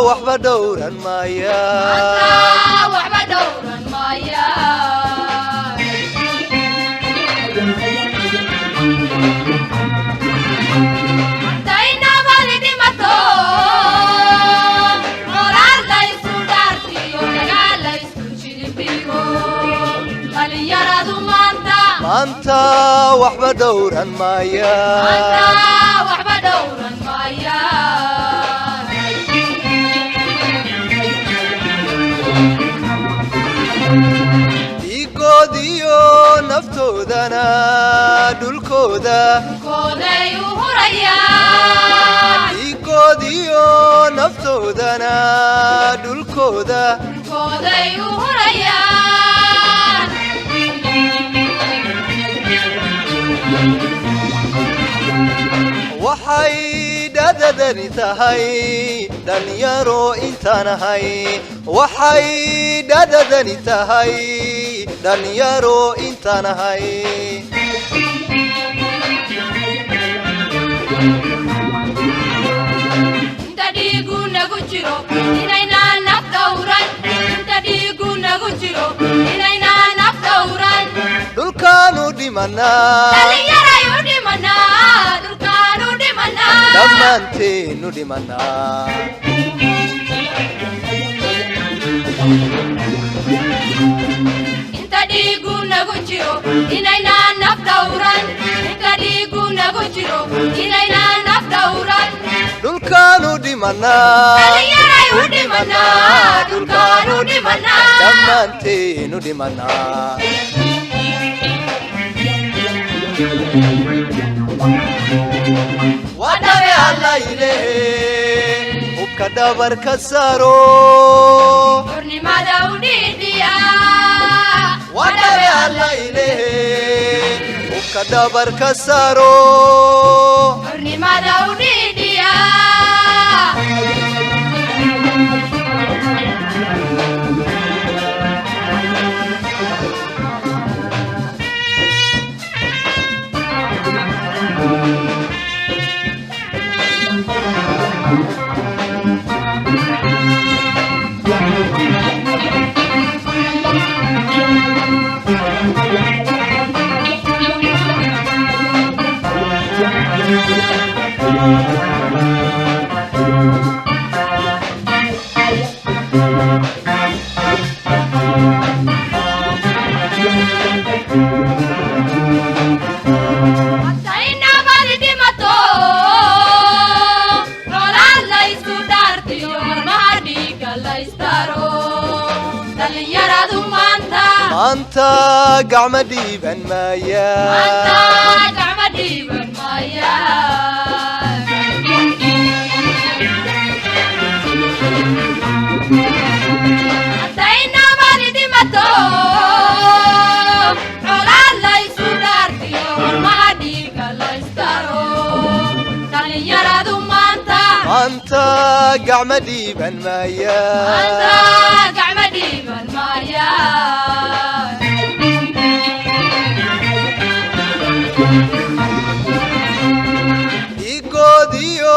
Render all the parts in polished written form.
وحبة دورا مايا وحبة دورا مايا داينا والدي متو مرار ليسو دارتيو دقال ليسو جيبيو داليارا دو مانتا وحبة دورا مايا وحبة دورا مايا dhiigoodiyo naftoodana dhulkooda kooday u hurayaan dhiigoodiyo naftoodana dhulkooda kooday u hurayaan waxay dhadadani tahay dhalinyaro intaanahay waxay dhadadani tahay dhalinyaro intaanahay inta dhiigu nagu jiro inaynaan naf dhowran inta dhiigu nagu jiro inaynaan naf dhowran dhulkaanu dhimanaa dhalinyarayu dhimanaa dhulkaanu dhimanaa dhammaanteenu dhimanaa inta dhiigu nagu jiro inaynaan naf dhowran inta dhiigu nagu jiro inaynaan naf dhowran dhulkaanu dhimanaa dhalinyarayu dhimanaa dhulkaanu dhimanaa dhammaanteenu dhimanaa wadhabe allaylehe hubka dhabarka saaro xurnimada u dhiidhiya wadhabe allaylehe hubka dhabarka saaro xurnimada u dhiidhiya Dayna walidi mato rolaan laysu dhaartiyo marmaha dhiiga laystaro dhalinyaradu maanta gacma dhiiban maaya gacma dhiiban maaya dayna walidi mato rolaan laysu dhaartiyo marmaha dhiiga laystaro dhalinyaradu maanta gacma dhiiban maaya gacma dhiiban maaya dhiigoodiyo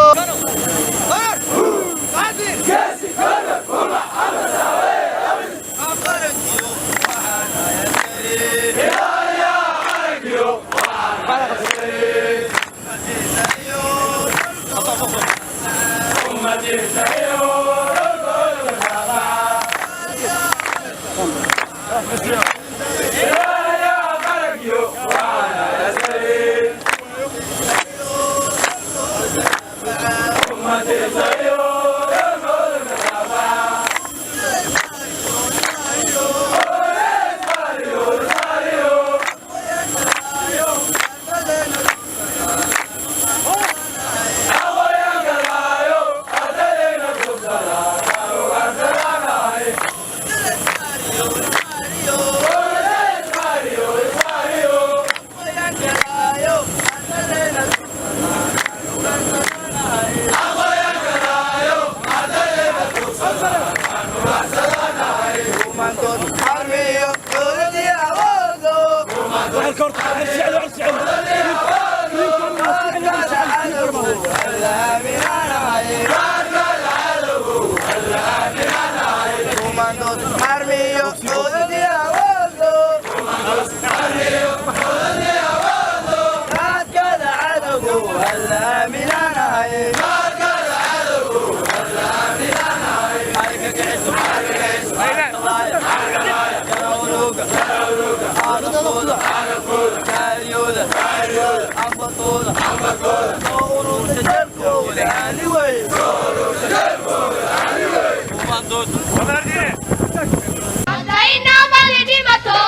Haddayna maalidhimato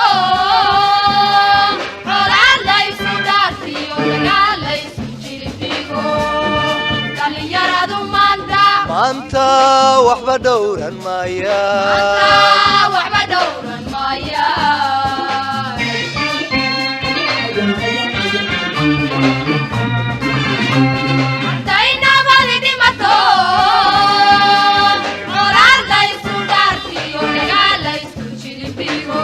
colaad laysu dhaartiyo dagaal laysu jilbigo dhalinyaradu maanta waxba dhowran maanta waxba dhowran maayaan haddayna maalidhimato colaad laysu dhaartiyo dagaal laysu jilbigo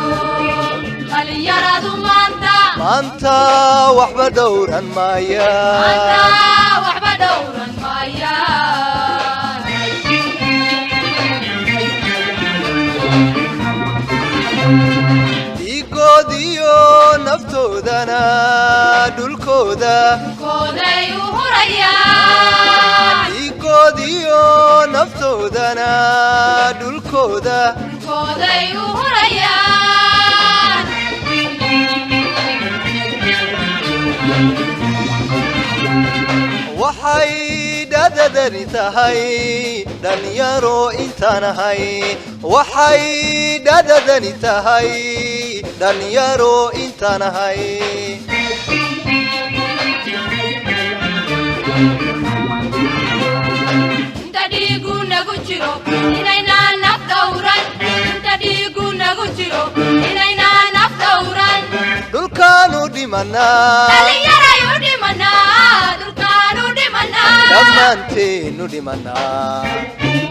dhalinyaradu maanta waxba dhowran maayaan waxba dhowran maayaan dhiigoodiyo naftoodana dhulkooday u hurayaan dhiigoodiyo naftoodana dhulkooday u hurayaan waxay dhadadani tahay dhalinyaro intaanahay waxay dhadadani tahay dhalinyaro intaanahay inta dhiigu nagu jiro inaynaan naf dhowran inta dhiigu nagu jiro inaynaan naf dhowran dhulkaanu dhimanaa dhalinyaray u dhimanaa dhulkaanu dhimanaa dhammaanteenu dhimanaa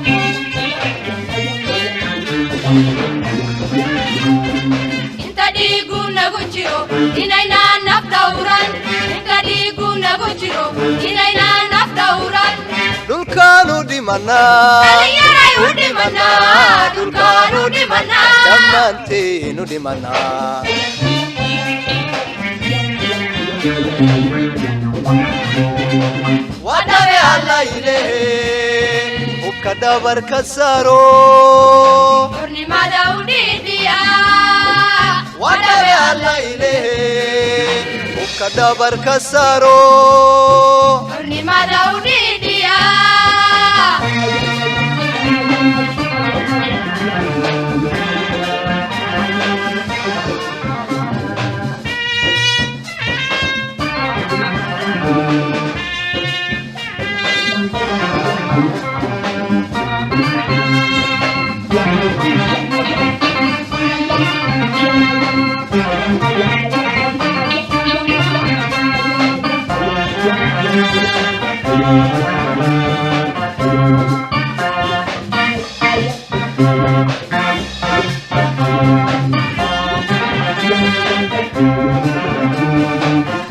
inta dhiigu nagu jiro inaynaan naf dhowran inta dhiigu nagu jiro inaynaan naf dhowran dhulkaanu dhimanaa dhalinyaray u dhimanaa dhulkaanu dhimanaa dhammaanteenu dhimanaa wadhabe allaylehe hubka dhabarka saro xurnimada u dhiidhiya wadhabe allaylehe hubka dhabarka saro xurnimada u dhiidhiya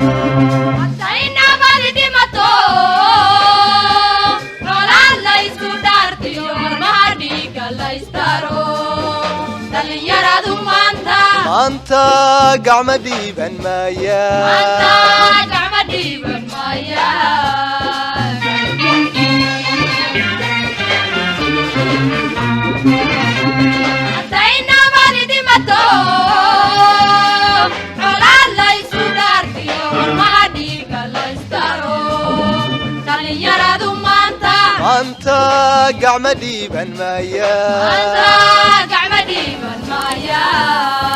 haddayna maalidhimato colaad laysu dhaartiyo hormaha dhiiga laystaro dhalinyaradu maanta gacma dhiiban maayaan gacma dhiiban maayaan haddayna maalidhimato colaad laysu dhaartiyo hormaha dhiiga laystaro dhalinyaradu maanta gacma dhiiban maayaan gacma dhiiban maayaan